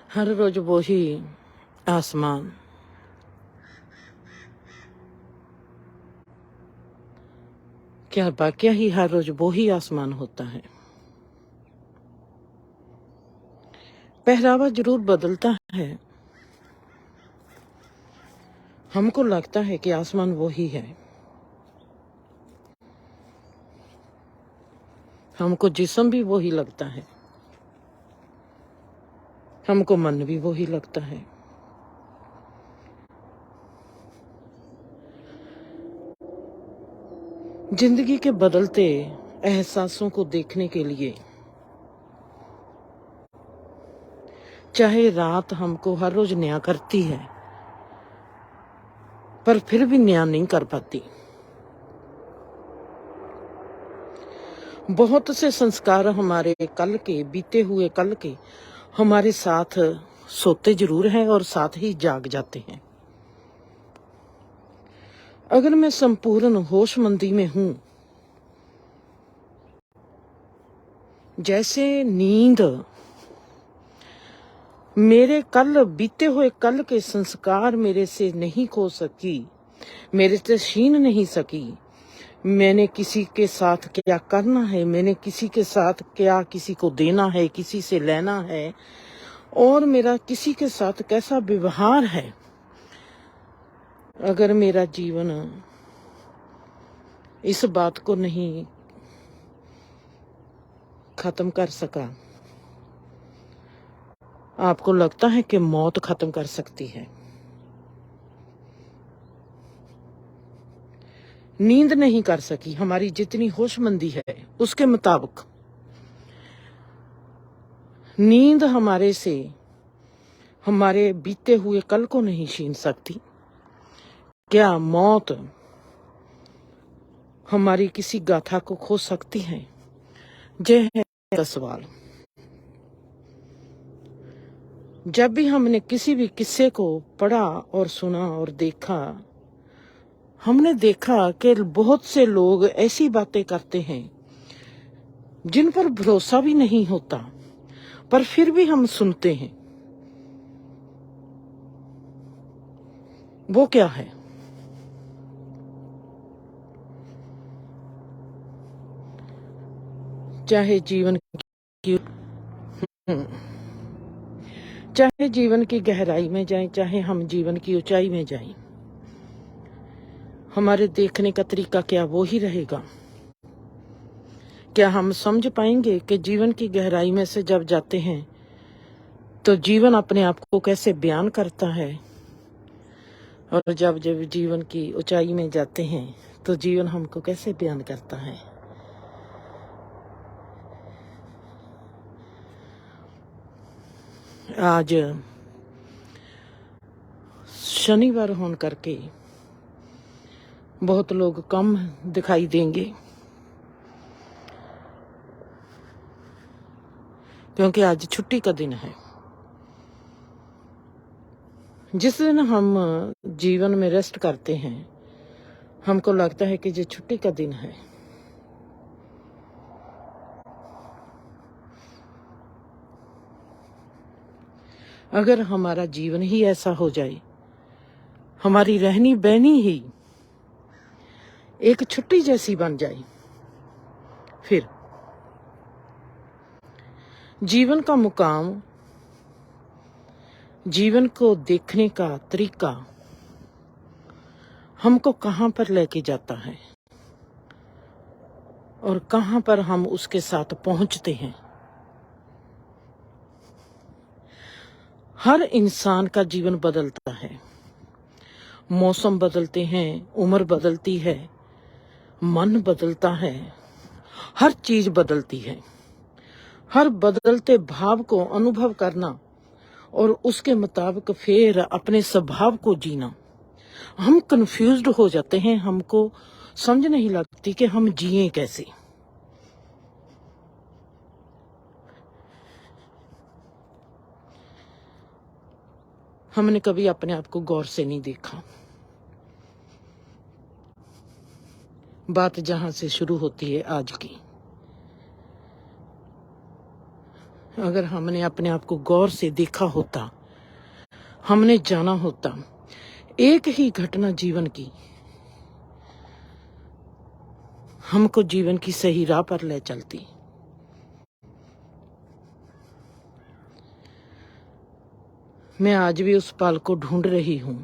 हर रोज वो ही आसमान, क्या वाकया ही हर रोज वो ही आसमान होता है। पहरावा जरूर बदलता है, हमको लगता है कि आसमान वो ही है। हमको जिस्म भी वो ही लगता है, हमको मन भी वो ही लगता है। जिंदगी के बदलते एहसासों को देखने के लिए चाहे रात हमको हर रोज न्याय करती है, पर फिर भी न्याय नहीं कर पाती। बहुत से संस्कार हमारे कल के, बीते हुए कल के हमारे साथ सोते जरूर हैं और साथ ही जाग जाते हैं। अगर मैं संपूर्ण होशमंदी में हूं, जैसे नींद मेरे कल बीते हुए कल के संस्कार मेरे से नहीं खो सकी, मेरे से छीन नहीं सकी। मैंने किसी के साथ क्या करना है, मैंने किसी के साथ क्या किसी को देना है, किसी से लेना है, और मेरा किसी के साथ कैसा व्यवहार है। अगर मेरा जीवन इस बात को नहीं खत्म कर सका, आपको लगता है कि मौत खत्म कर सकती है? नींद नहीं कर सकी। हमारी जितनी होशमंदी है उसके मुताबिक नींद हमारे से हमारे बीते हुए कल को नहीं छीन सकती। क्या मौत हमारी किसी गाथा को खो सकती है? यह है सवाल। जब भी हमने किसी भी किस्से को पढ़ा और सुना और देखा, हमने देखा कि बहुत से लोग ऐसी बातें करते हैं जिन पर भरोसा भी नहीं होता, पर फिर भी हम सुनते हैं। वो क्या है? चाहे जीवन की गहराई में जाएं, चाहे हम जीवन की ऊंचाई में जाएं, हमारे देखने का तरीका क्या वो ही रहेगा? क्या हम समझ पाएंगे कि जीवन की गहराई में से जब जाते हैं तो जीवन अपने आप को कैसे बयान करता है, और जब जब जीवन की ऊंचाई में जाते हैं तो जीवन हमको कैसे बयान करता है? आज शनिवार होने करके बहुत लोग कम दिखाई देंगे, क्योंकि आज छुट्टी का दिन है। जिस दिन हम जीवन में रेस्ट करते हैं, हमको लगता है कि ये छुट्टी का दिन है। अगर हमारा जीवन ही ऐसा हो जाए, हमारी रहनी बहनी ही एक छुट्टी जैसी बन जाए, फिर जीवन का मुकाम, जीवन को देखने का तरीका हमको कहां पर लेके जाता है और कहां पर हम उसके साथ पहुंचते हैं? हर इंसान का जीवन बदलता है, मौसम बदलते हैं, उम्र बदलती है, मन बदलता है, हर चीज बदलती है। हर बदलते भाव को अनुभव करना और उसके मुताबिक फिर अपने स्वभाव को जीना। हम कंफ्यूज्ड हो जाते हैं, हमको समझ नहीं लगती कि हम जिए कैसे। हमने कभी अपने आप को गौर से नहीं देखा। बात जहां से शुरू होती है आज की, अगर हमने अपने आप को गौर से देखा होता, हमने जाना होता, एक ही घटना जीवन की हमको जीवन की सही राह पर ले चलती। मैं आज भी उस पल को ढूंढ रही हूं।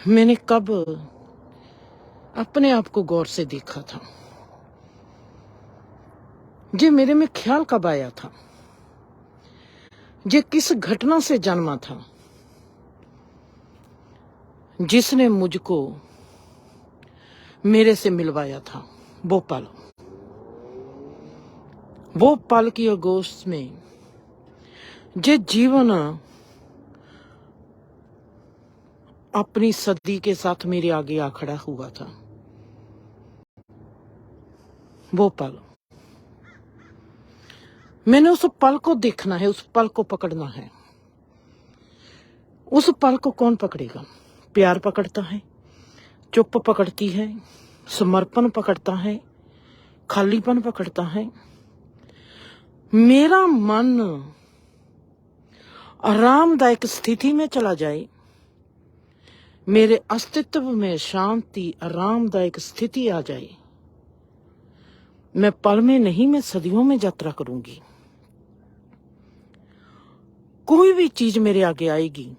मैंने कब अपने आप को गौर से देखा था, जे मेरे में ख्याल कब आया था, जे किस घटना से जन्मा था जिसने मुझको मेरे से मिलवाया था। वो पल की अगोस्त में जे जीवन अपनी सदी के साथ मेरे आगे आ खड़ा हुआ था। वो पल, मैंने उस पल को देखना है, उस पल को पकड़ना है। उस पल को कौन पकड़ेगा? प्यार पकड़ता है, चुप पकड़ती है, समर्पण पकड़ता है, खालीपन पकड़ता है। मेरा मन आरामदायक स्थिति में चला जाए, मेरे अस्तित्व में शांति, आरामदायक स्थिति आ जाए, मैं पल में नहीं, मैं सदियों में यात्रा करूंगी। कोई भी चीज मेरे आगे आएगी,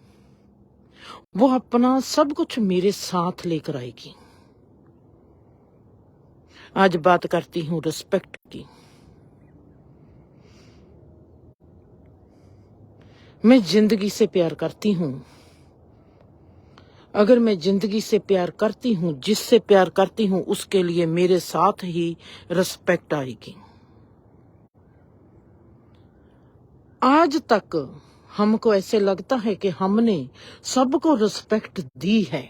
वो अपना सब कुछ मेरे साथ लेकर आएगी। आज बात करती हूं रिस्पेक्ट की। मैं जिंदगी से प्यार करती हूं। अगर मैं जिंदगी से प्यार करती हूं, जिससे प्यार करती हूं, उसके लिए मेरे साथ ही रिस्पेक्ट आएगी। आज तक हमको ऐसे लगता है कि हमने सबको रिस्पेक्ट दी है,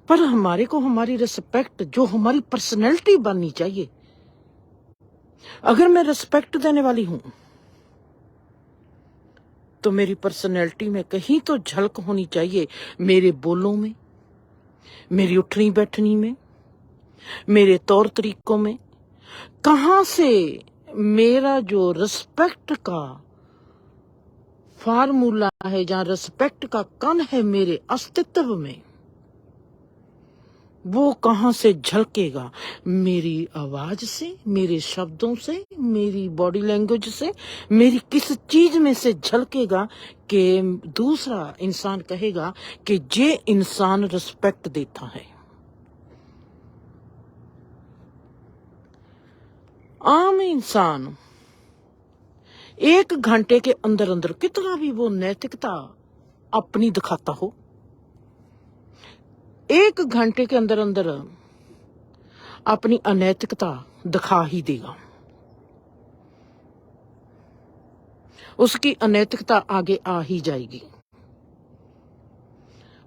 पर हमारे को हमारी रिस्पेक्ट, जो हमारी पर्सनैलिटी बननी चाहिए, अगर मैं रिस्पेक्ट देने वाली हूं तो मेरी पर्सनैलिटी में कहीं तो झलक होनी चाहिए। मेरे बोलों में, मेरी उठनी बैठनी में, मेरे तौर तरीकों में, कहां से मेरा जो रिस्पेक्ट का फार्मूला है, जहां रिस्पेक्ट का कण है मेरे अस्तित्व में, वो कहां से झलकेगा? मेरी आवाज से, मेरे शब्दों से, मेरी बॉडी लैंग्वेज से, मेरी किस चीज में से झलकेगा कि दूसरा इंसान कहेगा कि ये इंसान रिस्पेक्ट देता है। आम इंसान 1 घंटे के अंदर अंदर कितना भी वो नैतिकता अपनी दिखाता हो, 1 घंटे के अंदर अंदर अपनी अनैतिकता दिखा ही देगा। उसकी अनैतिकता आगे आ ही जाएगी।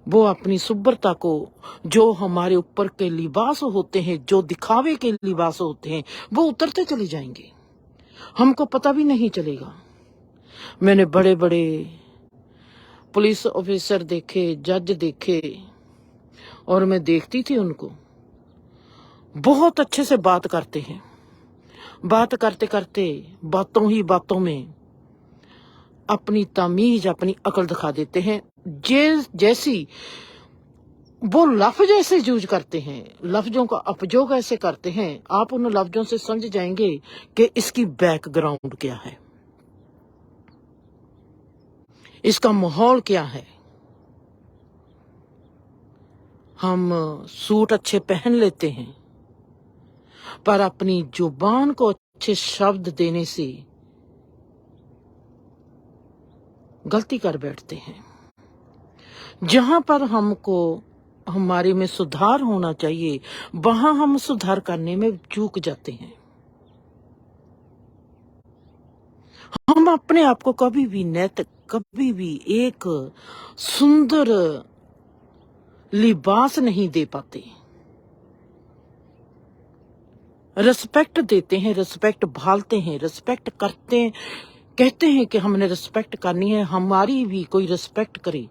वो अपनी सुब्रता को, जो हमारे ऊपर के लिबास होते हैं, जो दिखावे के लिबास होते हैं, वो उतरते चले जाएंगे, हमको पता भी नहीं चलेगा। मैंने बड़े बड़े पुलिस ऑफिसर देखे, जज देखे, और मैं देखती थी उनको, बहुत अच्छे से बात करते हैं। बात करते करते बातों ही बातों में अपनी तमीज, अपनी अकल दिखा देते हैं। जैसी वो लफ्ज ऐसे यूज करते हैं, लफ्जों का उपयोग ऐसे करते हैं, आप उन लफ्जों से समझ जाएंगे कि इसकी बैकग्राउंड क्या है, इसका माहौल क्या है। हम सूट अच्छे पहन लेते हैं, पर अपनी जुबान को अच्छे शब्द देने से गलती कर बैठते हैं। जहां पर हमको हमारे में सुधार होना चाहिए, वहां हम सुधार करने में चूक जाते हैं। हम अपने आप को कभी भी नैतिक, कभी भी एक सुंदर लिबास नहीं दे पाते। रिस्पेक्ट देते हैं, रिस्पेक्ट भालते हैं, रिस्पेक्ट करते हैं, कहते हैं कि हमने रिस्पेक्ट करनी है, हमारी भी कोई रिस्पेक्ट करे,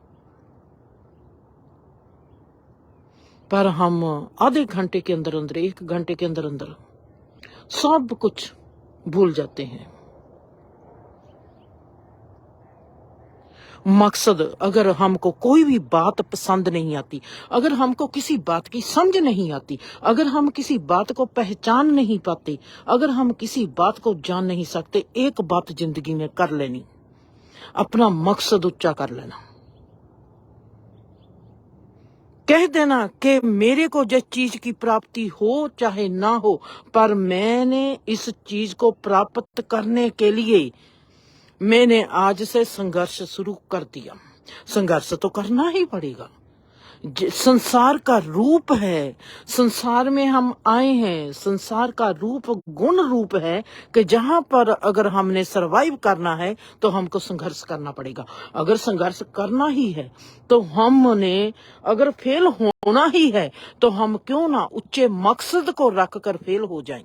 पर हम आधे घंटे के अंदर अंदर, 1 घंटे के अंदर अंदर सब कुछ भूल जाते हैं। मकसद, अगर हमको कोई भी बात पसंद नहीं आती, अगर हमको किसी बात की समझ नहीं आती, अगर हम किसी बात को पहचान नहीं पाते, अगर हम किसी बात को जान नहीं सकते, एक बात जिंदगी में कर लेनी, अपना मकसद ऊंचा कर लेना। कह देना कि मेरे को जिस चीज की प्राप्ति हो चाहे ना हो, पर मैंने इस चीज को प्राप्त करने के लिए मैंने आज से संघर्ष शुरू कर दिया। संघर्ष तो करना ही पड़ेगा। संसार का रूप है, संसार में हम आए हैं, संसार का रूप गुण रूप है कि जहां पर अगर हमने सरवाइव करना है तो हमको संघर्ष करना पड़ेगा। अगर संघर्ष करना ही है तो हमने, अगर फेल होना ही है तो हम क्यों ना ऊंचे मकसद को रख कर फेल हो जाएं।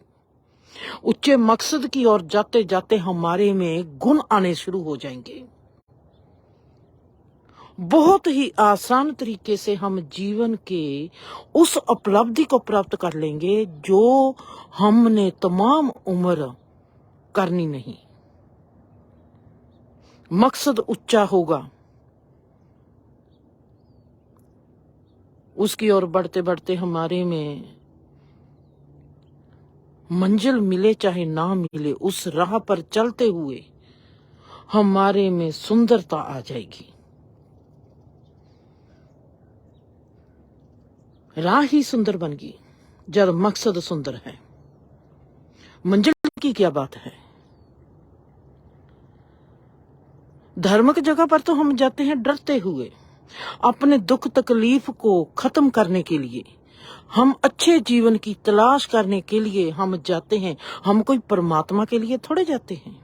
ऊंचे मकसद की ओर जाते जाते हमारे में गुण आने शुरू हो जाएंगे। बहुत ही आसान तरीके से हम जीवन के उस उपलब्धि को प्राप्त कर लेंगे जो हमने तमाम उम्र करनी नहीं। मकसद ऊंचा होगा, उसकी ओर बढ़ते बढ़ते हमारे में मंजिल मिले चाहे ना मिले, उस राह पर चलते हुए हमारे में सुंदरता आ जाएगी। राह ही सुंदर बन गई जब मकसद सुंदर है। मंजिल की क्या बात है। धार्मिक जगह पर तो हम जाते हैं डरते हुए, अपने दुख तकलीफ को खत्म करने के लिए, हम अच्छे जीवन की तलाश करने के लिए हम जाते हैं। हम कोई परमात्मा के लिए थोड़े जाते हैं।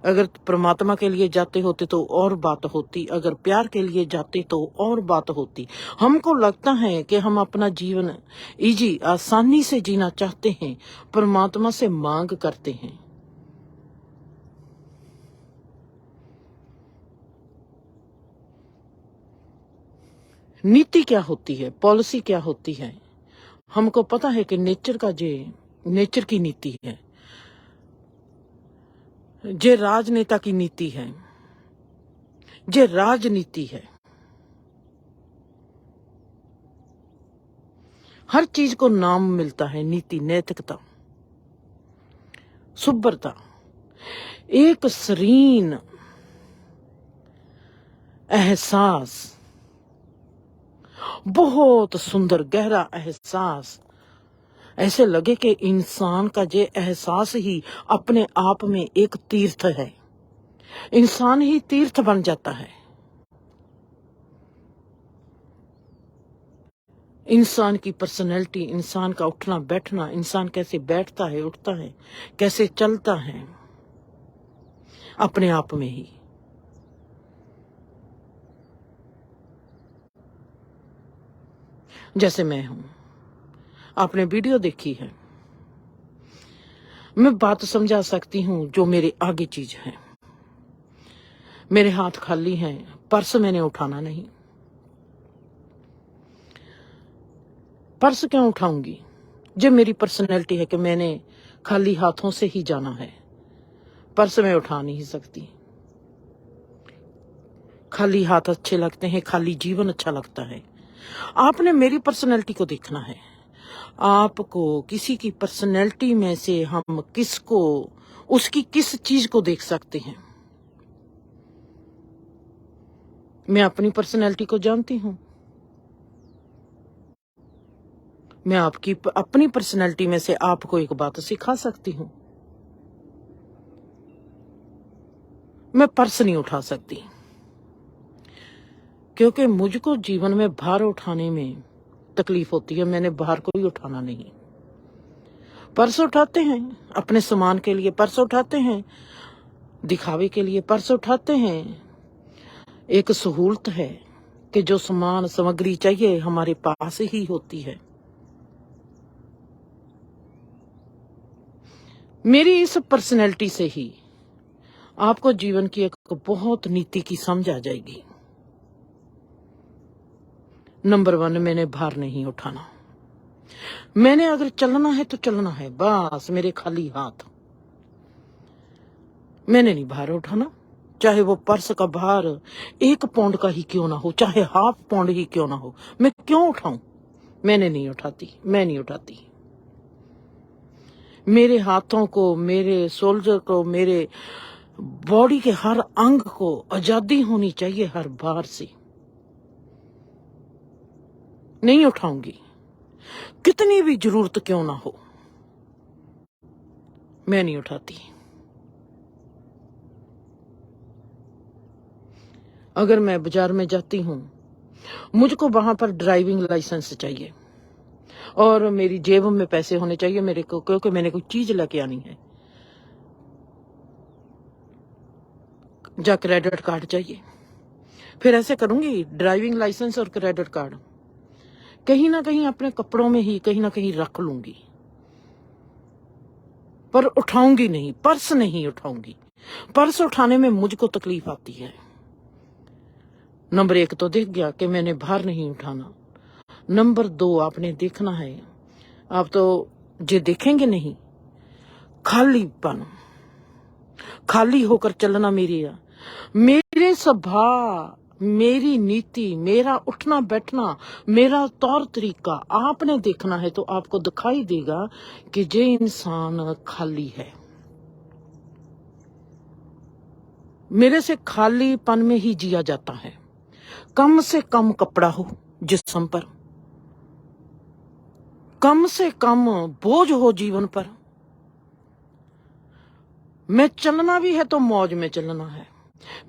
अगर परमात्मा के लिए जाते होते तो और बात होती, अगर प्यार के लिए जाते तो और बात होती। हमको लगता है कि हम अपना जीवन इजी आसानी से जीना चाहते हैं, परमात्मा से मांग करते हैं। नीति क्या होती है, पॉलिसी क्या होती है, हमको पता है कि नेचर की नीति है, जे राजनेता की नीति है, जे राजनीति है। हर चीज को नाम मिलता है, नीति, नैतिकता, शुभ्रता, एक serene एहसास, बहुत सुंदर गहरा एहसास। ऐसे लगे कि इंसान का ये एहसास ही अपने आप में एक तीर्थ है। इंसान ही तीर्थ बन जाता है। इंसान की पर्सनैलिटी, इंसान का उठना बैठना, इंसान कैसे बैठता है, उठता है, कैसे चलता है, अपने आप में ही। जैसे मैं हूं, आपने वीडियो देखी है, मैं बात समझा सकती हूं जो मेरे आगे चीज है। मेरे हाथ खाली हैं, पर्स मैंने उठाना नहीं। पर्स क्यों उठाऊंगी जब मेरी पर्सनैलिटी है कि मैंने खाली हाथों से ही जाना है। पर्स मैं उठा नहीं सकती। खाली हाथ अच्छे लगते हैं, खाली जीवन अच्छा लगता है। आपने मेरी पर्सनैलिटी को देखना है। आपको किसी की पर्सनैलिटी में से हम किसको, उसकी किस चीज को देख सकते हैं। मैं अपनी पर्सनैलिटी को जानती हूं। मैं आपकी अपनी पर्सनैलिटी में से आपको एक बात सिखा सकती हूं। मैं पर्स नहीं उठा सकती क्योंकि मुझको जीवन में भार उठाने में तकलीफ होती है। मैंने भार कोई उठाना नहीं। पर्स उठाते हैं अपने सामान के लिए, पर्स उठाते हैं दिखावे के लिए, पर्स उठाते हैं एक सहूलत है कि जो सामान सामग्री चाहिए हमारे पास ही होती है। मेरी इस पर्सनैलिटी से ही आपको जीवन की एक बहुत नीति की समझ आ जाएगी। नंबर 1, मैंने भार नहीं उठाना। मैंने अगर चलना है तो चलना है, बस मेरे खाली हाथ। मैंने नहीं भार उठाना, चाहे वो पर्स का भार 1 पाउंड का ही क्यों ना हो, चाहे ½ पाउंड ही क्यों ना हो, मैं क्यों उठाऊं? मैंने नहीं उठाती, मैं नहीं उठाती। मेरे हाथों को, मेरे सोल्जर को, मेरे बॉडी के हर अंग को आजादी होनी चाहिए हर भार से। नहीं उठाऊंगी, कितनी भी जरूरत क्यों ना हो, मैं नहीं उठाती। अगर मैं बाजार में जाती हूं, मुझको वहां पर ड्राइविंग लाइसेंस चाहिए और मेरी जेब में पैसे होने चाहिए मेरे को, क्योंकि मैंने कोई चीज लेके आनी है, या क्रेडिट कार्ड चाहिए। फिर ऐसे करूंगी, ड्राइविंग लाइसेंस और क्रेडिट कार्ड कहीं ना कहीं अपने कपड़ों में ही कहीं ना कहीं रख लूंगी, पर उठाऊंगी नहीं, पर्स नहीं उठाऊंगी। पर्स उठाने में मुझको तकलीफ आती है। नंबर 1 तो देख गया कि मैंने भार नहीं उठाना। नंबर 2 आपने देखना है, आप तो जे देखेंगे नहीं, खालीपन, खाली होकर चलना। मेरे स्वभाव, मेरी नीति, मेरा उठना बैठना, मेरा तौर तरीका आपने देखना है तो आपको दिखाई देगा कि ये इंसान खाली है। मेरे से खालीपन में ही जिया जाता है। कम से कम कपड़ा हो जिस्म पर, कम से कम बोझ हो जीवन पर। मैं चलना भी है तो मौज में चलना है।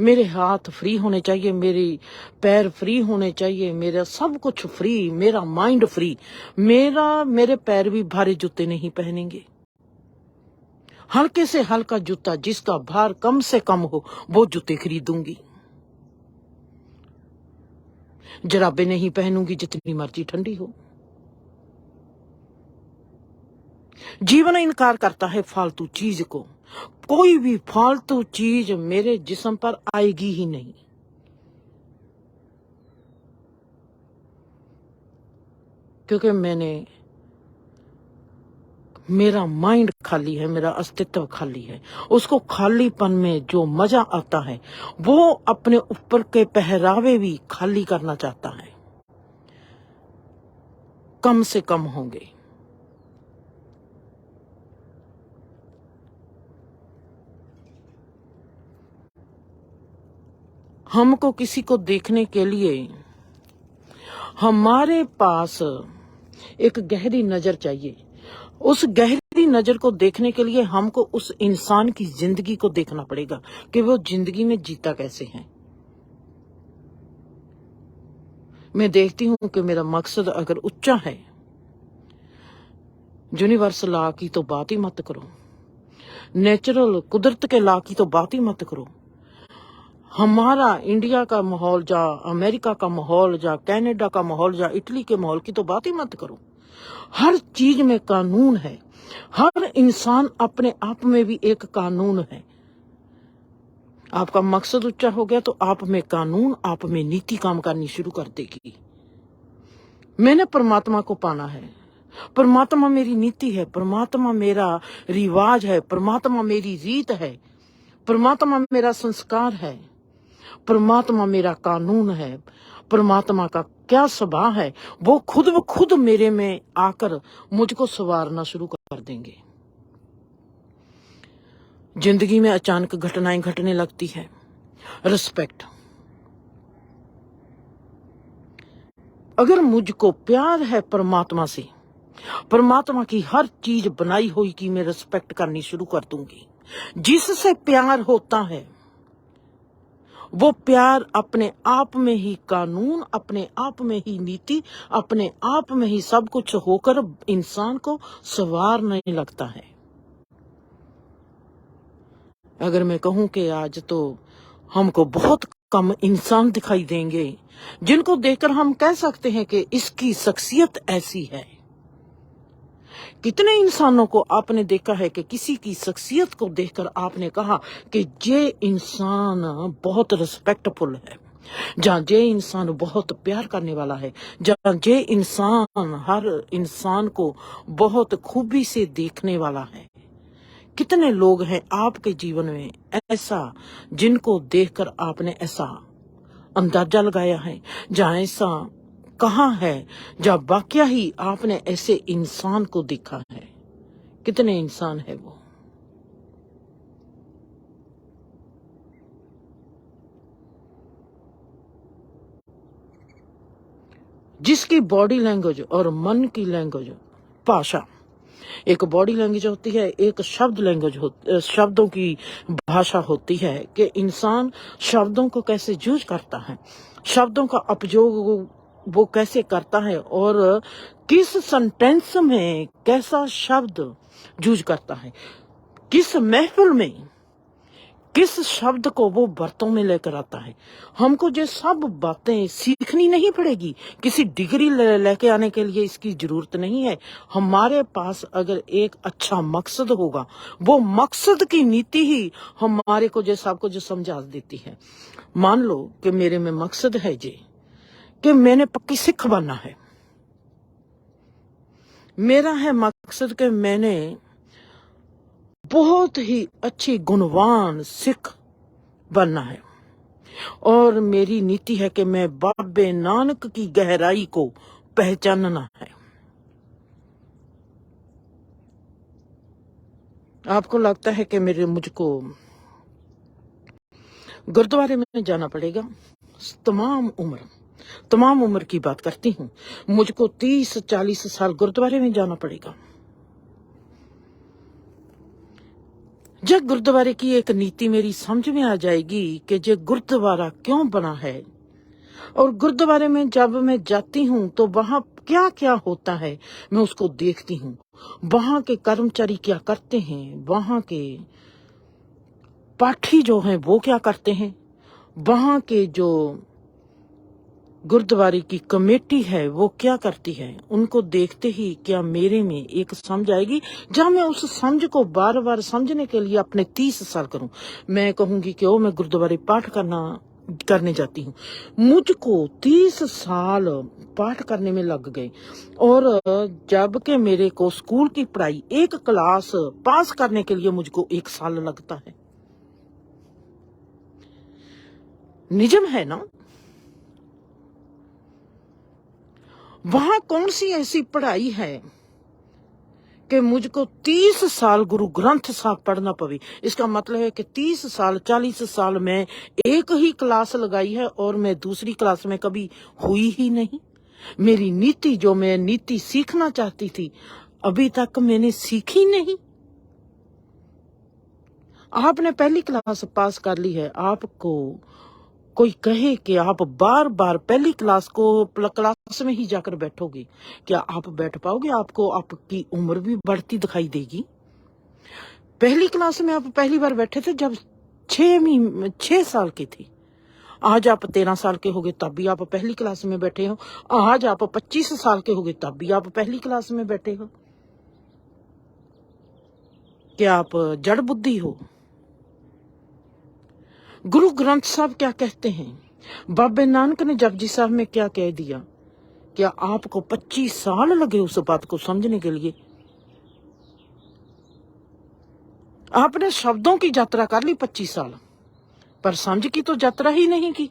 मेरे हाथ फ्री होने चाहिए, मेरे पैर फ्री होने चाहिए, मेरा सब कुछ फ्री, मेरा माइंड फ्री। मेरे पैर भी भारी जूते नहीं पहनेंगे। हल्के से हल्का जूता जिसका भार कम से कम हो वो जूते खरीदूंगी। जराबे नहीं पहनूंगी जितनी मर्जी ठंडी हो। जीवन इनकार करता है फालतू चीज को। कोई भी फालतू चीज मेरे जिस्म पर आएगी ही नहीं। क्योंकि मेरा माइंड खाली है, मेरा अस्तित्व खाली है। उसको खालीपन में जो मजा आता है वो अपने ऊपर के पहरावे भी खाली करना चाहता है। कम से कम होंगे। हमको किसी को देखने के लिए हमारे पास एक गहरी नजर चाहिए। उस गहरी नजर को देखने के लिए हमको उस इंसान की जिंदगी को देखना पड़ेगा कि वो जिंदगी में जीता कैसे है। मैं देखती हूं कि मेरा मकसद अगर ऊंचा है, यूनिवर्सल लॉ की तो बात ही मत करो, नेचुरल कुदरत के लॉ की तो बात ही मत करो। हमारा इंडिया का माहौल, जा अमेरिका का माहौल, जा कनाडा का माहौल, जा इटली के माहौल की तो बात ही मत करो। हर चीज में कानून है। हर इंसान अपने आप में भी एक कानून है। आपका मकसद ऊंचा हो गया तो आप में कानून, आप में नीति काम करनी शुरू कर देगी। मैंने परमात्मा को पाना है। परमात्मा मेरी नीति है, परमात्मा मेरा रिवाज है, परमात्मा मेरी रीत है, परमात्मा मेरा संस्कार है, परमात्मा मेरा कानून है। परमात्मा का क्या स्वभाव है वो खुद ब खुद मेरे में आकर मुझको संवारना शुरू कर देंगे। जिंदगी में अचानक घटनाएं घटने लगती है। रिस्पेक्ट, अगर मुझको प्यार है परमात्मा से, परमात्मा की हर चीज बनाई हुई की मैं रिस्पेक्ट करनी शुरू कर दूंगी। जिससे प्यार होता है वो प्यार अपने आप में ही कानून, अपने आप में ही नीति, अपने आप में ही सब कुछ होकर इंसान को संवारने लगता है। अगर मैं कहूं कि आज तो हमको बहुत कम इंसान दिखाई देंगे जिनको देखकर हम कह सकते हैं कि इसकी शख्सियत ऐसी है। कितने इंसानों को आपने देखा है कि किसी की शख्सियत को देखकर आपने कहा कि ये इंसान बहुत रिस्पेक्टफुल है, जहाँ जे इंसान बहुत प्यार करने वाला है, जहाँ जे इंसान हर इंसान को बहुत खूबी से देखने वाला है। कितने लोग हैं आपके जीवन में ऐसा जिनको देखकर आपने ऐसा अंदाजा लगाया है, जहाँ ऐसा कहाँ है, जहाँ वाकया ही आपने ऐसे इंसान को देखा है? कितने इंसान है वो? जिसकी बॉडी लैंग्वेज और मन की लैंग्वेज, भाषा, एक बॉडी लैंग्वेज होती है, एक शब्द लैंग्वेज शब्दों की भाषा होती है कि इंसान शब्दों को कैसे यूज करता है, शब्दों का उपयोग वो कैसे करता है और किस सेंटेंस में कैसा शब्द यूज करता है, किस महफिल में किस शब्द को वो बर्तों में लेकर आता है। हमको ये सब बातें सीखनी नहीं पड़ेगी, किसी डिग्री लेके आने के लिए इसकी जरूरत नहीं है। हमारे पास अगर एक अच्छा मकसद होगा, वो मकसद की नीति ही हमारे को जो सबको जो समझा देती है। मान लो कि मेरे में मकसद है जी कि मैंने पक्की सिख बनना है, मेरा है मकसद कि मैंने बहुत ही अच्छी गुणवान सिख बनना है, और मेरी नीति है कि मैं बाबे नानक की गहराई को पहचानना है। आपको लगता है कि मुझको गुरुद्वारे में जाना पड़ेगा? तमाम उम्र की बात करती हूँ, मुझको 30-40 साल गुरुद्वारे में जाना पड़ेगा। जब गुरुद्वारे की एक नीति मेरी समझ में आ जाएगी कि ये गुरुद्वारा क्यों बना है, और गुरुद्वारे में जब मैं जाती हूँ तो वहां क्या क्या होता है मैं उसको देखती हूँ, वहां के कर्मचारी क्या करते हैं, वहां के पाठी जो हैं वो क्या करते हैं, वहां के जो गुरुद्वारे की कमेटी है वो क्या करती है, उनको देखते ही क्या मेरे में एक समझ आएगी, जहां मैं उस समझ को बार बार समझने के लिए अपने 30 साल करूं। मैं कहूंगी कि मैं गुरुद्वारे पाठ करने जाती हूँ, मुझको 30 साल पाठ करने में लग गए, और जबकि मेरे को स्कूल की पढ़ाई एक क्लास पास करने के लिए मुझको 1 साल लगता है। निजम है ना? वहां कौन सी ऐसी पढ़ाई है कि मुझको 30 साल गुरु ग्रंथ साहब पढ़ना पवे? इसका मतलब है कि 30 साल 40 साल में एक ही क्लास लगाई है और मैं दूसरी क्लास में कभी हुई ही नहीं। मेरी नीति, जो मैं नीति सीखना चाहती थी, अभी तक मैंने सीखी नहीं। आपने पहली क्लास पास कर ली है, आपको कोई कहे कि आप बार बार पहली क्लास में ही जाकर बैठोगे, क्या आप बैठ पाओगे? आपको आपकी उम्र भी बढ़ती दिखाई देगी। पहली क्लास में आप पहली बार बैठे थे जब 6 साल की थी, आज आप 13 साल के हो गए तब भी आप पहली क्लास में बैठे हो, आज आप 25 साल के हो गए तब भी आप पहली क्लास में बैठे हो। क्या आप जड़ बुद्धि हो? गुरु ग्रंथ साहब क्या कहते हैं, बाबे नानक ने जपजी साहब में क्या कह दिया? क्या आपको 25 साल लगे उस बात को समझने के लिए? आपने शब्दों की यात्रा कर ली 25 साल, पर समझ की तो यात्रा ही नहीं की।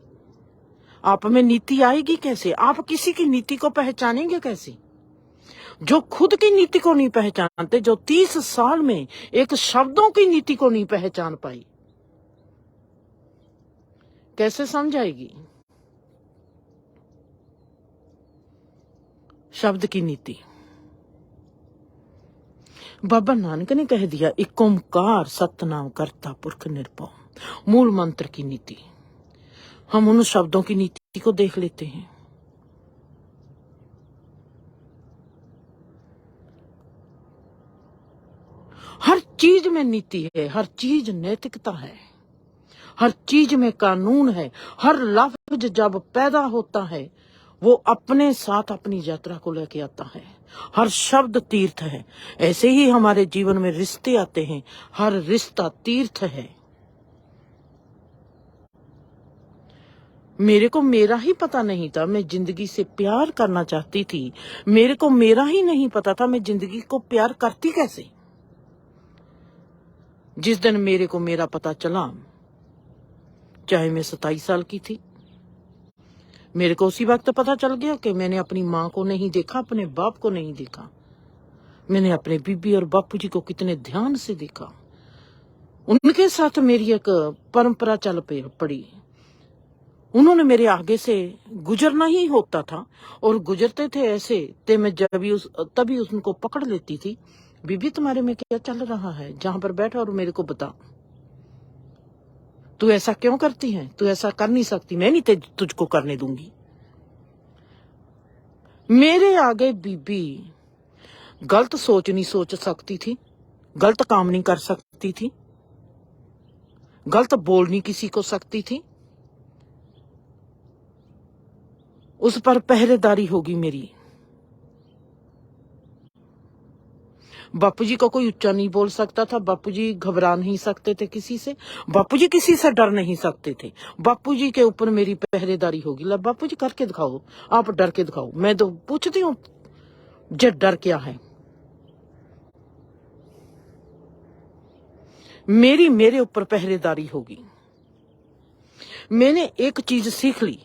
आप में नीति आएगी कैसे? आप किसी की नीति को पहचानेंगे कैसे? जो खुद की नीति को नहीं पहचानते, जो 30 साल में एक शब्दों की नीति को नहीं पहचान पाई, कैसे समझ आएगी शब्द की नीति? बाबा नानक ने कह दिया, एक ओंकार सतनाम करता पुरख निर्भव, मूल मंत्र की नीति। हम उन शब्दों की नीति को देख लेते हैं। हर चीज में नीति है, हर चीज नैतिकता है, हर चीज में कानून है। हर लफ्ज जब पैदा होता है वो अपने साथ अपनी यात्रा को लेके आता है। हर शब्द तीर्थ है। ऐसे ही हमारे जीवन में रिश्ते आते हैं, हर रिश्ता तीर्थ है। मेरे को मेरा ही पता नहीं था, मैं जिंदगी से प्यार करना चाहती थी। मेरे को मेरा ही नहीं पता था मैं जिंदगी को प्यार करती कैसे। जिस दिन मेरे को मेरा पता चला, चाहे मैं 27 साल की थी, मेरे को उसी वक्त पता चल गया कि मैंने अपनी माँ को नहीं देखा, अपने बाप को नहीं देखा। मैंने अपने बीबी और बापू जी को कितने ध्यान से देखा। उनके साथ मेरी एक परंपरा चल पड़ी। उन्होंने मेरे आगे से गुजरना ही होता था और गुजरते थे ऐसे ते मैं तभी उनको पकड़ लेती थी। बीबी तुम्हारे में क्या चल रहा है, जहां पर बैठा और मेरे को बता। तू ऐसा क्यों करती है, तू ऐसा कर नहीं सकती, मैं नहीं तुझको करने दूंगी। मेरे आगे बीबी गलत सोच नहीं सोच सकती थी, गलत काम नहीं कर सकती थी, गलत बोल नहीं किसी को सकती थी। उस पर पहरेदारी होगी मेरी। बापूजी को कोई ऊंचा नहीं बोल सकता था, बापूजी घबरा नहीं सकते थे किसी से, बापूजी किसी से डर नहीं सकते थे। बापूजी के ऊपर मेरी पहरेदारी होगी। ला बापूजी करके दिखाओ, आप डर के दिखाओ। मैं तो पूछती हूँ जे डर क्या है। मेरे ऊपर पहरेदारी होगी। मैंने एक चीज सीख ली,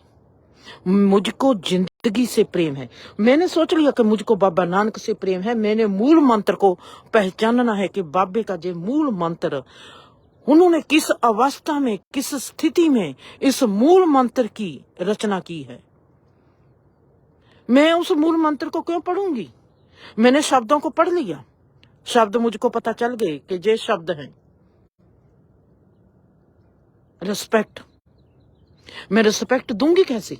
मुझको जिंदगी से प्रेम है। मैंने सोच लिया कि मुझको बाबा नानक से प्रेम है। मैंने मूल मंत्र को पहचानना है कि बाबे का जो मूल मंत्र, उन्होंने किस अवस्था में, किस स्थिति में इस मूल मंत्र की रचना की है। मैं उस मूल मंत्र को क्यों पढ़ूंगी। मैंने शब्दों को पढ़ लिया, शब्द मुझको पता चल गए कि ये शब्द हैं रिस्पेक्ट। मैं रिस्पेक्ट दूंगी कैसे।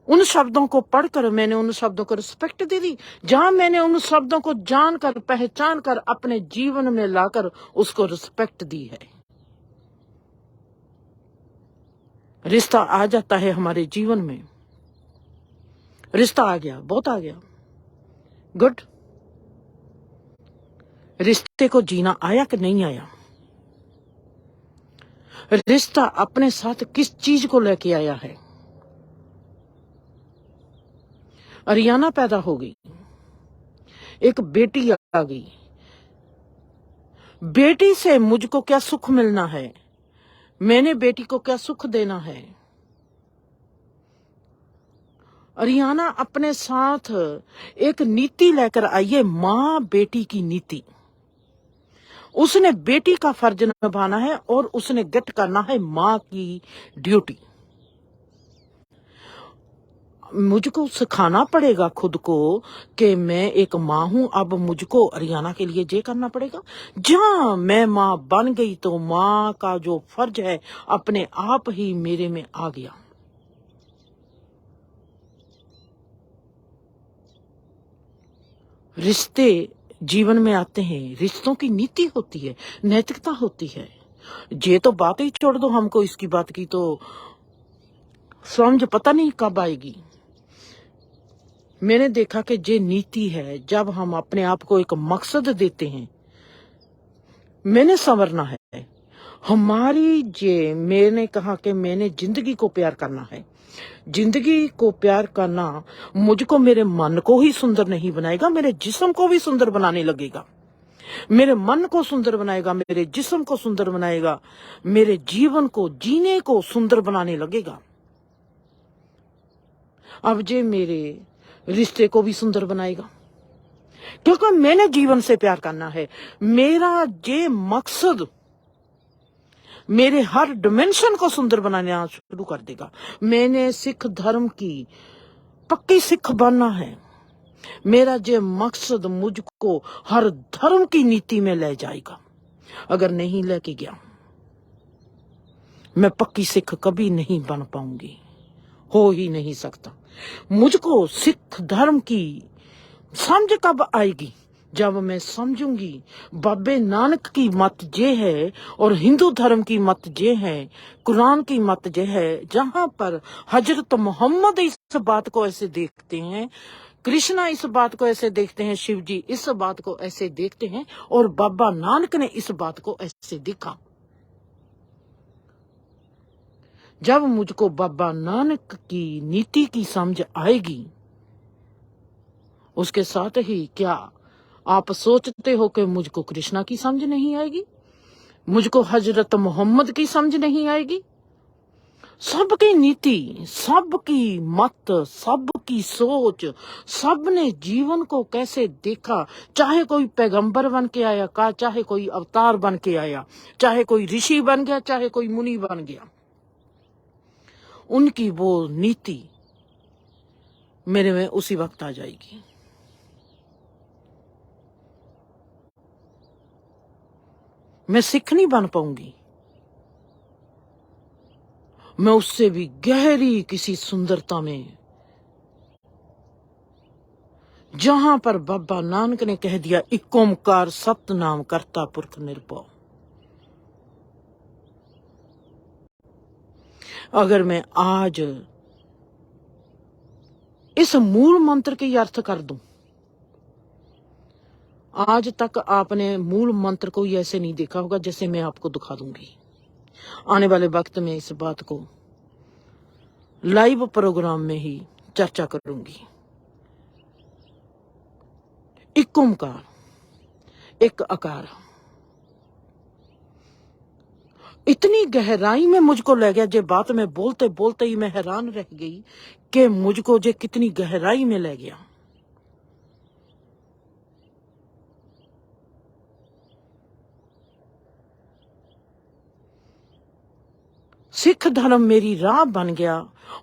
उन शब्दों को पढ़कर मैंने उन शब्दों को रिस्पेक्ट दे दी। जहां मैंने उन शब्दों को जानकर, पहचान कर, अपने जीवन में लाकर उसको रिस्पेक्ट दी है, रिश्ता आ जाता है हमारे जीवन में। रिश्ता आ गया, बहुत आ गया, गुड। रिश्ते को जीना आया कि नहीं आया। रिश्ता अपने साथ किस चीज को लेके आया है। अरियाना पैदा हो गई, एक बेटी आ गई। बेटी से मुझको क्या सुख मिलना है, मैंने बेटी को क्या सुख देना है। अरियाना अपने साथ एक नीति लेकर आई है, मां बेटी की नीति। उसने बेटी का फर्ज निभाना है और उसने गेट करना है मां की ड्यूटी। मुझको सिखाना पड़ेगा खुद को कि मैं एक माँ हूं। अब मुझको अरियाना के लिए ये करना पड़ेगा। जहां मैं माँ बन गई तो माँ का जो फर्ज है अपने आप ही मेरे में आ गया। रिश्ते जीवन में आते हैं, रिश्तों की नीति होती है, नैतिकता होती है। ये तो बात ही छोड़ दो, हमको इसकी बात की तो समझ पता नहीं कब आएगी। मैंने देखा कि ये नीति है, जब हम अपने आप को एक मकसद देते हैं, मैंने संवरना है हमारी मैंने कहा कि मैंने जिंदगी को प्यार करना है। जिंदगी को प्यार करना मुझको मेरे मन को ही सुंदर नहीं बनाएगा, मेरे जिस्म को भी सुंदर बनाने लगेगा। मेरे मन को सुंदर बनाएगा, मेरे जिस्म को सुंदर बनाएगा, मेरे जीवन को जीने को सुंदर बनाने लगेगा। अब जे मेरे रिश्ते को भी सुंदर बनाएगा, क्योंकि मैंने जीवन से प्यार करना है। मेरा जे मकसद मेरे हर डिमेंशन को सुंदर बनाना शुरू कर देगा। मैंने सिख धर्म की पक्की सिख बनना है। मेरा जे मकसद मुझको हर धर्म की नीति में ले जाएगा। अगर नहीं लेके गया मैं पक्की सिख कभी नहीं बन पाऊंगी, हो ही नहीं सकता। मुझको सिख धर्म की समझ कब आएगी, जब मैं समझूंगी बाबे नानक की मत जे है और हिंदू धर्म की मत जे है, कुरान की मत जे है, जहां पर हजरत मोहम्मद इस बात को ऐसे देखते हैं, कृष्णा इस बात को ऐसे देखते हैं, शिव जी इस बात को ऐसे देखते हैं और बाबा नानक ने इस बात को ऐसे देखा। जब मुझको बाबा नानक की नीति की समझ आएगी, उसके साथ ही क्या आप सोचते हो कि मुझको कृष्णा की समझ नहीं आएगी, मुझको हजरत मोहम्मद की समझ नहीं आएगी? सबकी नीति, सबकी मत, सबकी सोच, सबने जीवन को कैसे देखा, चाहे कोई पैगंबर बन के आया का, चाहे कोई अवतार बन के आया, चाहे कोई ऋषि बन गया, चाहे कोई मुनि बन गया, उनकी वो नीति मेरे में उसी वक्त आ जाएगी। मैं सिख नहीं बन पाऊंगी, मैं उससे भी गहरी किसी सुंदरता में, जहां पर बाबा नानक ने कह दिया एक ओंकार सतनाम करता पुरख निर्भव, अगर मैं आज इस मूल मंत्र के अर्थ कर दूं, आज तक आपने मूल मंत्र को ऐसे नहीं देखा होगा जैसे मैं आपको दिखा दूंगी। आने वाले वक्त में इस बात को लाइव प्रोग्राम में ही चर्चा करूंगी। एक ओंकार, एक आकार, इतनी गहराई में मुझको ले गया, जे बात में बोलते बोलते ही मैं हैरान रह गई कि मुझको जे कितनी गहराई में ले गया। सिख धर्म मेरी राह बन गया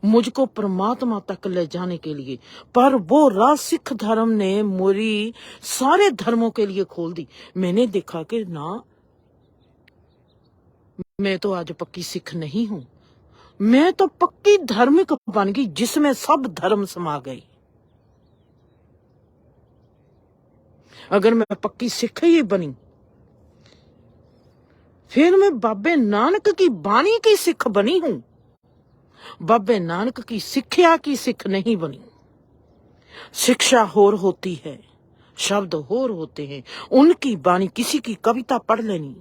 मुझको परमात्मा तक ले जाने के लिए, पर वो राह सिख धर्म ने मेरी सारे धर्मों के लिए खोल दी। मैंने देखा कि ना, मैं तो आज पक्की सिख नहीं हूं, मैं तो पक्की धार्मिक बन गई जिसमें सब धर्म समा गए। अगर मैं पक्की सिख ही बनी, फिर मैं बाबे नानक की बाणी की सिख बनी हूं, बाबे नानक की सिक्ख्या की सिख नहीं बनी। शिक्षा होर होती है, शब्द होर होते हैं, उनकी बाणी किसी की कविता पढ़ लेनी,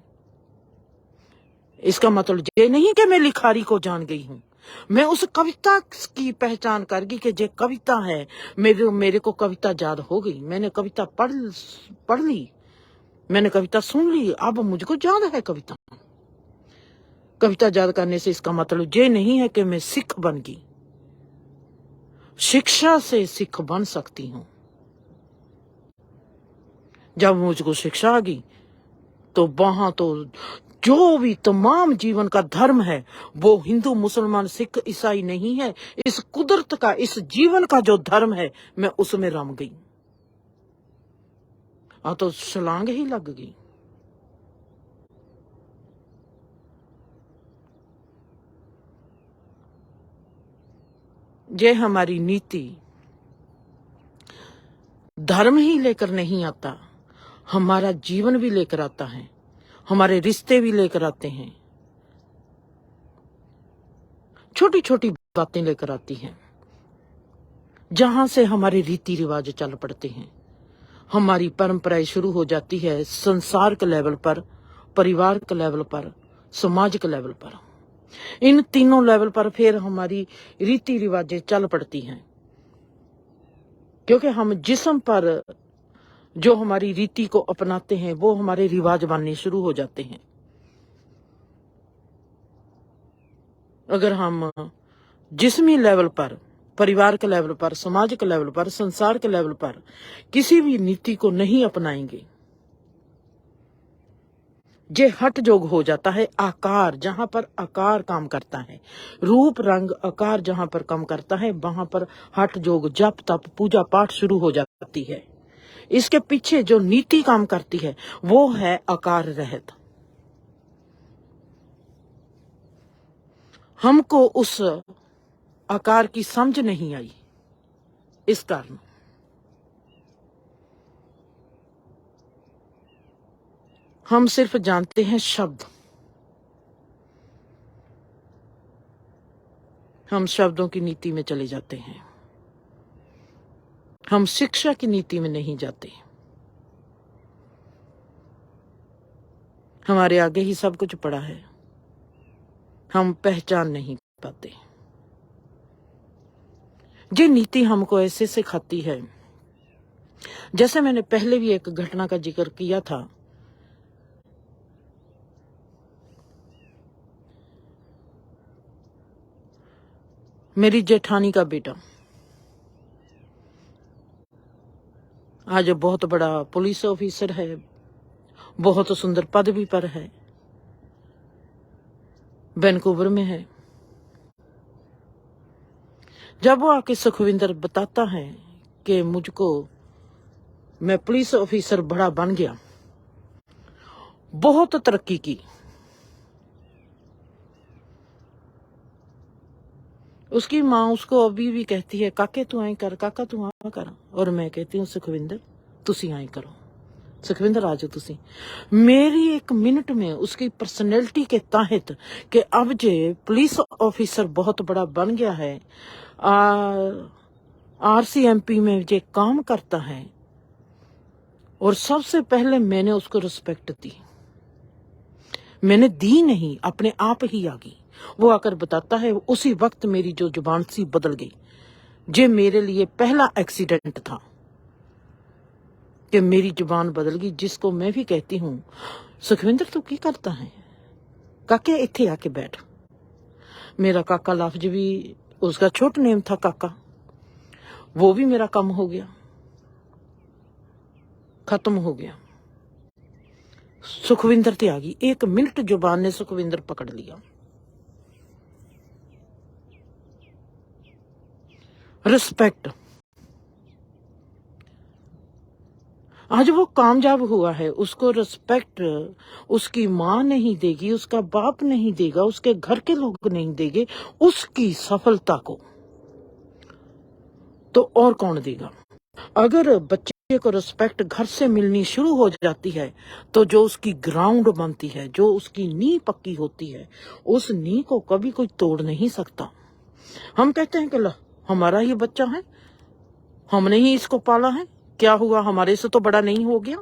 इसका मतलब ये नहीं कि मैं लिखारी को जान गई हूं। मैं उस कविता की पहचान कर गई कि जे कविता है, मेरे को कविता याद हो गई, मैंने कविता पढ़ ली, मैंने कविता सुन ली, अब मुझको याद है कविता। कविता याद करने से इसका मतलब ये नहीं है कि मैं सिख बन गई। शिक्षा से सिख बन सकती हूं। जब मुझको शिक्षा आ गई तो वहां तो जो भी तमाम जीवन का धर्म है वो हिंदू मुसलमान सिख ईसाई नहीं है, इस कुदरत का, इस जीवन का जो धर्म है मैं उसमें रम गई। तो छलांग ही लग गई। ये हमारी नीति धर्म ही लेकर नहीं आता, हमारा जीवन भी लेकर आता है, हमारे रिश्ते भी लेकर आते हैं, छोटी छोटी बातें लेकर आती हैं, जहां से हमारे रीति रिवाज चल पड़ते हैं। हमारी परंपराएं शुरू हो जाती है संसार के लेवल पर, परिवार के लेवल पर, समाज के लेवल पर। इन तीनों लेवल पर फिर हमारी रीति रिवाजें चल पड़ती हैं, क्योंकि हम जिस्म पर जो हमारी रीति को अपनाते हैं वो हमारे रिवाज बनने शुरू हो जाते हैं। अगर हम जिस्मी लेवल पर, परिवार के लेवल पर, समाज के लेवल पर, संसार के लेवल पर किसी भी नीति को नहीं अपनाएंगे, जे हट जोग हो जाता है। आकार, जहां पर आकार काम करता है, रूप रंग आकार जहां पर काम करता है, वहां पर हट जोग, जप तप, पूजा पाठ शुरू हो जाती है। इसके पीछे जो नीति काम करती है वो है आकार रहित। हमको उस आकार की समझ नहीं आई, इस कारण हम सिर्फ जानते हैं शब्द, हम शब्दों की नीति में चले जाते हैं, हम शिक्षा की नीति में नहीं जाते। हमारे आगे ही सब कुछ पड़ा है, हम पहचान नहीं पाते। ये नीति हमको ऐसे सिखाती है, जैसे मैंने पहले भी एक घटना का जिक्र किया था। मेरी जेठानी का बेटा आज बहुत बड़ा पुलिस ऑफिसर है, बहुत सुंदर पदवी पर है, वैनकूवर में है। जब वो आके सुखविंदर बताता है कि मुझको, मैं पुलिस ऑफिसर बड़ा बन गया, बहुत तरक्की की, उसकी माँ उसको अभी भी कहती है काके तू आई कर, काका तू आ कर, और मैं कहती हूँ सुखविंदर तुसी आई करो, सुखविंदर आ जाओ तुसी। मेरी एक मिनट में उसकी पर्सनैलिटी के तहत कि अब जे पुलिस ऑफिसर बहुत बड़ा बन गया है, RCMP में जे काम करता है, और सबसे पहले मैंने उसको रिस्पेक्ट दी, मैंने दी नहीं, अपने आप ही आ गई। वो आकर बताता है उसी वक्त मेरी जो जुबान सी बदल गई। जे मेरे लिए पहला एक्सीडेंट था कि मेरी जुबान बदल गई, जिसको मैं भी कहती हूँ सुखविंदर तू की करता है, काके इत्थे आके बैठ। मेरा काका लफ्ज भी, उसका छोटा नेम था काका, वो भी मेरा कम हो गया, खत्म हो गया। सुखविंदर ते आ गई, एक मिनट जुबान ने सुखविंदर पकड़ लिया। रिस्पेक्ट, आज वो कामयाब हुआ है, उसको रिस्पेक्ट उसकी माँ नहीं देगी, उसका बाप नहीं देगा, उसके घर के लोग नहीं देंगे उसकी सफलता को, तो और कौन देगा। अगर बच्चे को रिस्पेक्ट घर से मिलनी शुरू हो जाती है, तो जो उसकी ग्राउंड बनती है, जो उसकी नींव पक्की होती है, उस नींव को कभी कोई तोड़ नहीं सकता। हम कहते हैं कि ला हमारा ये बच्चा है, हमने ही इसको पाला है, क्या हुआ हमारे से तो बड़ा नहीं हो गया।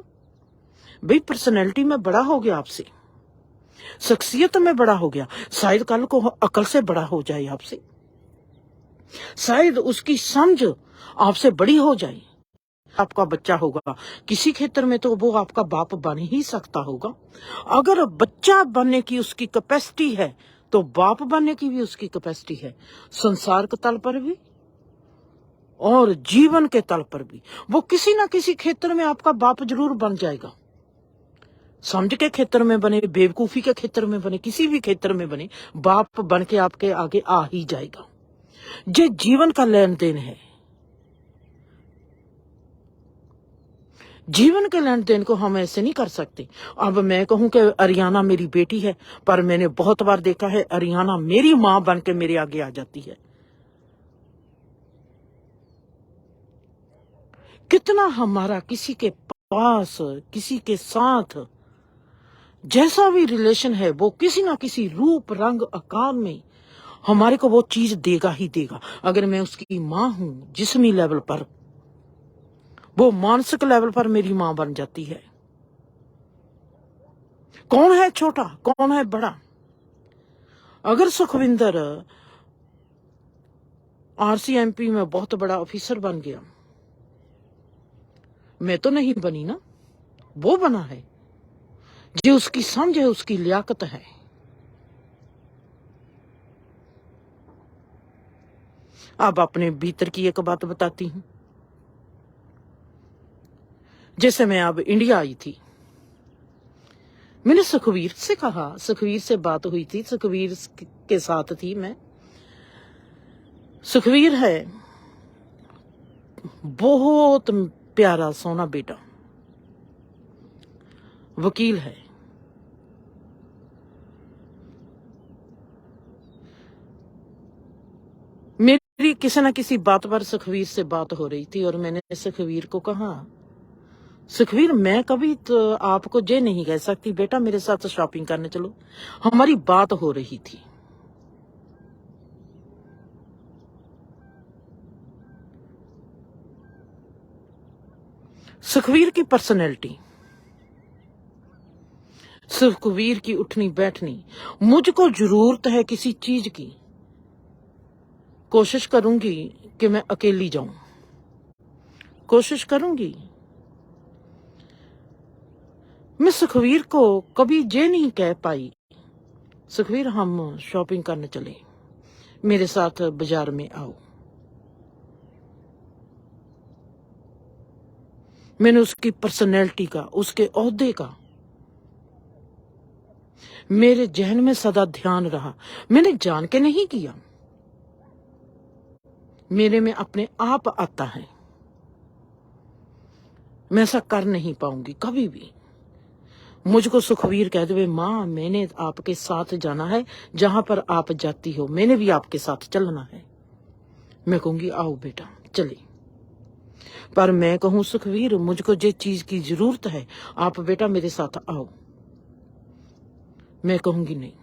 भाई पर्सनैलिटी में बड़ा हो गया आपसे, शख्सियत में बड़ा हो गया, शायद कल को अकल से बड़ा हो जाए आपसे, शायद उसकी समझ आपसे बड़ी हो जाए। आपका बच्चा होगा किसी क्षेत्र में तो वो आपका बाप बन ही सकता होगा। अगर बच्चा बनने की उसकी कैपेसिटी है तो बाप बनने की भी उसकी कैपेसिटी है, संसार के तल पर भी और जीवन के तल पर भी। वो किसी ना किसी क्षेत्र में आपका बाप जरूर बन जाएगा। समझ के क्षेत्र में बने, बेवकूफी के क्षेत्र में बने, किसी भी क्षेत्र में बने, बाप बन के आपके आगे आ ही जाएगा। ये जीवन का लेन देन है। जीवन के लेन देन को हम ऐसे नहीं कर सकते। अब मैं कहूं कि अरियाना मेरी बेटी है, पर मैंने बहुत बार देखा है अरियाना मेरी मां बन के मेरे आगे आ जाती है। कितना हमारा किसी के पास, किसी के साथ जैसा भी रिलेशन है, वो किसी ना किसी रूप रंग आकार में हमारे को वो चीज देगा ही देगा। अगर मैं उसकी मां हूं जिस्मी लेवल पर, वो मानसिक लेवल पर मेरी मां बन जाती है। कौन है छोटा, कौन है बड़ा। अगर सुखविंदर RCMP में बहुत बड़ा ऑफिसर बन गया, मैं तो नहीं बनी ना, वो बना है। जो उसकी समझ है, उसकी लियाकत है। अब अपने भीतर की एक बात बताती हूं। जैसे मैं अब इंडिया आई थी, मैंने सुखवीर से कहा, सुखवीर से बात हुई थी, सुखवीर के साथ थी मैं। सुखवीर है बहुत प्यारा सोना बेटा, वकील है। मेरी किसी ना किसी बात पर सुखवीर से बात हो रही थी, और मैंने सुखवीर को कहा, सुखवीर मैं कभी तो आपको ये नहीं कह सकती बेटा मेरे साथ शॉपिंग करने चलो। हमारी बात हो रही थी। सुखवीर की पर्सनैलिटी, सुखवीर की उठनी बैठनी, मुझको जरूरत है किसी चीज की, कोशिश करूंगी कि मैं अकेली जाऊं, कोशिश करूंगी। मैं सुखवीर को कभी ये नहीं कह पाई, सुखवीर हम शॉपिंग करने चले, मेरे साथ बाजार में आओ। मैंने उसकी पर्सनैलिटी का, उसके ओहदे का मेरे जहन में सदा ध्यान रहा। मैंने जान के नहीं किया, मेरे में अपने आप आता है। मैं ऐसा कर नहीं पाऊंगी कभी भी। मुझको सुखवीर कह दे, माँ मैंने आपके साथ जाना है, जहां पर आप जाती हो मैंने भी आपके साथ चलना है। मैं कहूंगी आओ बेटा चले। पर मैं कहूं सुखवीर मुझको जिस चीज की जरूरत है, आप बेटा मेरे साथ आओ, मैं कहूंगी नहीं।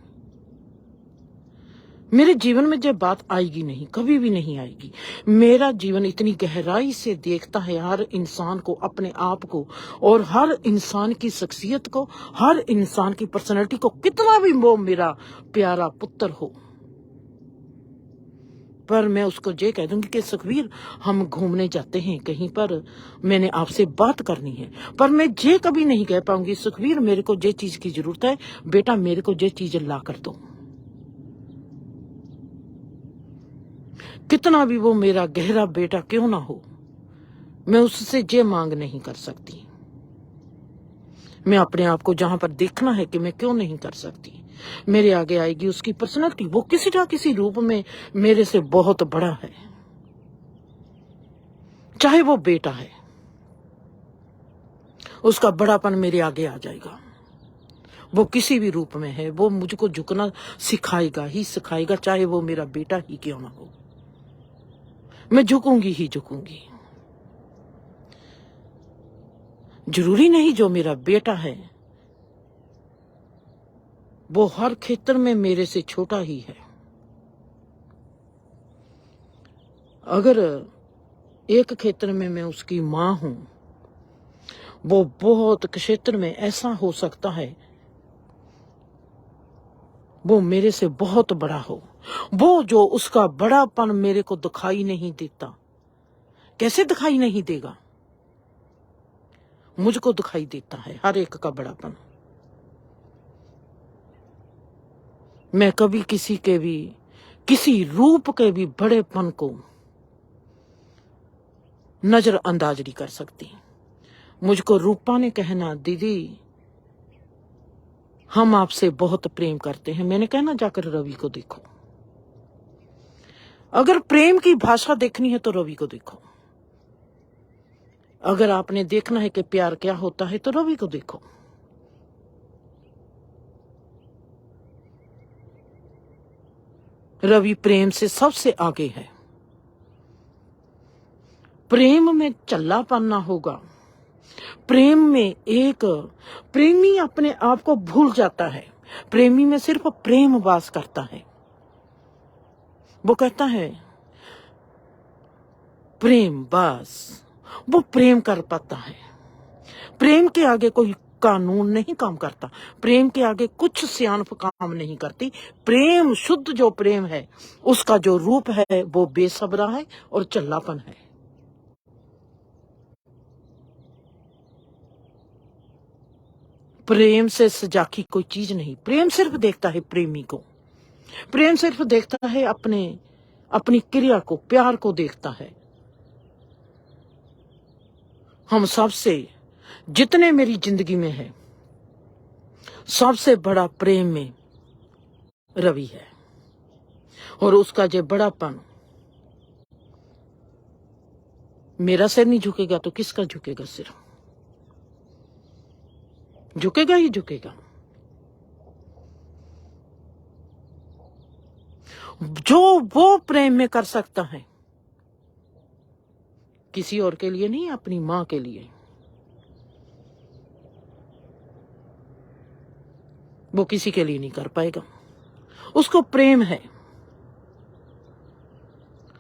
मेरे जीवन में जब बात आएगी नहीं, कभी भी नहीं आएगी। मेरा जीवन इतनी गहराई से देखता है हर इंसान को, अपने आप को, और हर इंसान की शख्सियत को, हर इंसान की पर्सनैलिटी को, कितना भी वो मेरा प्यारा पुत्र हो। पर मैं उसको ये कह दूंगी कि सुखवीर हम घूमने जाते हैं कहीं पर, मैंने आपसे बात करनी है। पर मैं ये कभी नहीं कह पाऊंगी सुखवीर मेरे को ये चीज की जरूरत है, बेटा मेरे को ये चीज ला कर दो। कितना भी वो मेरा गहरा बेटा क्यों ना हो, मैं उससे ये मांग नहीं कर सकती। मैं अपने आप को जहां पर देखना है कि मैं क्यों नहीं कर सकती, मेरे आगे आएगी उसकी पर्सनैलिटी। वो किसी ना किसी रूप में मेरे से बहुत बड़ा है, चाहे वो बेटा है, उसका बड़ापन मेरे आगे आ जाएगा। वो किसी भी रूप में है, वो मुझको झुकना सिखाएगा ही सिखाएगा, चाहे वो मेरा बेटा ही क्यों ना हो। मैं झुकूंगी ही झुकूंगी। जरूरी नहीं जो मेरा बेटा है वो हर क्षेत्र में मेरे से छोटा ही है। अगर एक क्षेत्र में मैं उसकी मां हूं, वो बहुत क्षेत्र में ऐसा हो सकता है वो मेरे से बहुत बड़ा हो। वो जो उसका बड़ापन मेरे को दिखाई नहीं देता, कैसे दिखाई नहीं देगा, मुझको दिखाई देता है हर एक का बड़ापन। मैं कभी किसी के भी, किसी रूप के भी बड़ेपन को नजरअंदाज नहीं कर सकती। मुझको रूपा ने कहना, दीदी हम आपसे बहुत प्रेम करते हैं। मैंने कहना जाकर रवि को देखो, अगर प्रेम की भाषा देखनी है तो रवि को देखो, अगर आपने देखना है कि प्यार क्या होता है तो रवि को देखो। रवि प्रेम से सबसे आगे है। प्रेम में चल्लापन ना होगा, प्रेम में एक प्रेमी अपने आप को भूल जाता है। प्रेमी में सिर्फ प्रेम वास करता है। वो कहता है प्रेम, बस वो प्रेम कर पाता है। प्रेम के आगे कोई कानून नहीं काम करता, प्रेम के आगे कुछ सियानफ काम नहीं करती। प्रेम, शुद्ध जो प्रेम है उसका जो रूप है वो बेसब्रा है और चल्लापन है। प्रेम से सजा की कोई चीज नहीं। प्रेम सिर्फ देखता है प्रेमी को, प्रेम सिर्फ देखता है अपनी क्रिया को, प्यार को देखता है। हम सबसे, जितने मेरी जिंदगी में है, सबसे बड़ा प्रेम में रवि है। और उसका जो बड़ापन, मेरा सिर नहीं झुकेगा तो किसका झुकेगा सिर? झुकेगा ही झुकेगा। जो वो प्रेम में कर सकता है, किसी और के लिए नहीं, अपनी मां के लिए, वो किसी के लिए नहीं कर पाएगा। उसको प्रेम है,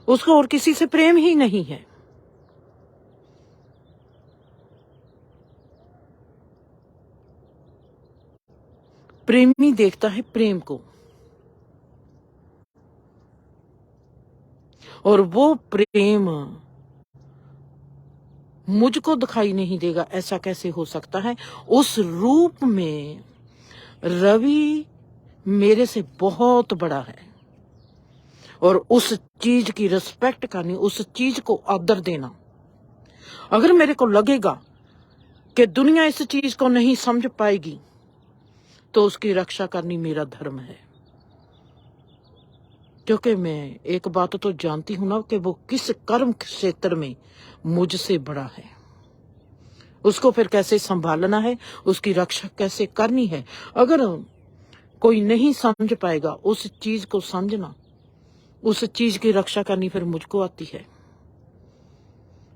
उसको और किसी से प्रेम ही नहीं है। प्रेमी देखता है प्रेम को। और वो प्रेम मुझको दिखाई नहीं देगा, ऐसा कैसे हो सकता है? उस रूप में रवि मेरे से बहुत बड़ा है, और उस चीज की रिस्पेक्ट करनी, उस चीज को आदर देना। अगर मेरे को लगेगा कि दुनिया इस चीज को नहीं समझ पाएगी, तो उसकी रक्षा करनी मेरा धर्म है। क्योंकि मैं एक बात तो जानती हूं ना कि वो किस कर्म क्षेत्र में मुझसे बड़ा है। उसको फिर कैसे संभालना है, उसकी रक्षा कैसे करनी है, अगर कोई नहीं समझ पाएगा, उस चीज को समझना, उस चीज की रक्षा करनी फिर मुझको आती है,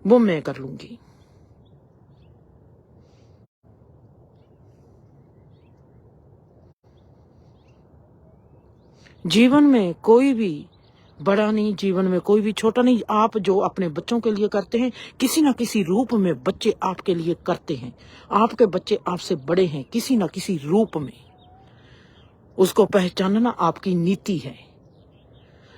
वो मैं कर लूंगी। जीवन में कोई भी बड़ा नहीं, जीवन में कोई भी छोटा नहीं। आप जो अपने बच्चों के लिए करते हैं, किसी ना किसी रूप में बच्चे आपके लिए करते हैं। आपके बच्चे आपसे बड़े हैं किसी ना किसी रूप में। उसको पहचानना आपकी नीति है।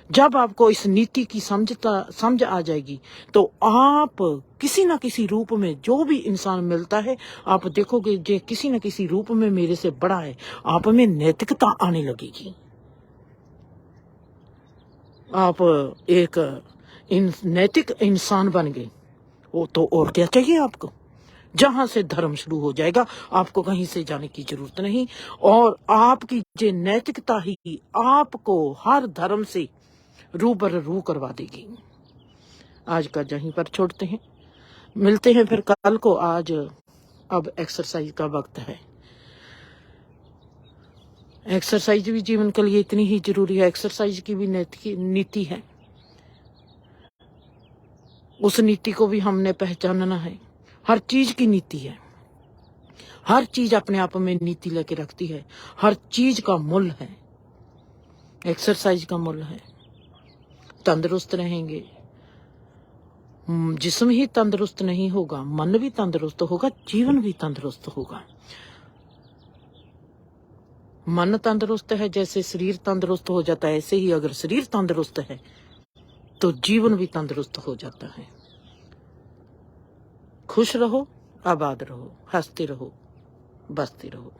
जब आपको इस नीति की समझ आ जाएगी, तो आप किसी ना किसी रूप में जो भी इंसान मिलता है, आप देखोगे जो किसी ना किसी रूप में मेरे से बड़ा है, आप में नैतिकता आने लगेगी। आप एक नैतिक इंसान बन गए, वो तो और क्या चाहिए आपको? जहां से धर्म शुरू हो जाएगा, आपको कहीं से जाने की जरूरत नहीं, और आपकी जो नैतिकता ही आपको हर धर्म से रूबरू करवा देगी। आज का यहीं पर छोड़ते हैं, मिलते हैं फिर कल को। आज अब एक्सरसाइज का वक्त है। एक्सरसाइज भी जीवन के लिए इतनी ही जरूरी है। एक्सरसाइज की भी नीति है, उस नीति को भी हमने पहचानना है। हर चीज की नीति है, हर चीज अपने आप में नीति लेके रखती है, हर चीज का मूल्य है। एक्सरसाइज का मूल्य है। तंदुरुस्त रहेंगे, जिस्म ही तंदुरुस्त नहीं होगा, मन भी तंदुरुस्त होगा, जीवन भी तंदुरुस्त होगा। मन तंदुरुस्त है, जैसे शरीर तंदुरुस्त हो जाता है, ऐसे ही अगर शरीर तंदुरुस्त है तो जीवन भी तंदुरुस्त हो जाता है। खुश रहो, आबाद रहो, हंसते रहो, बसते रहो।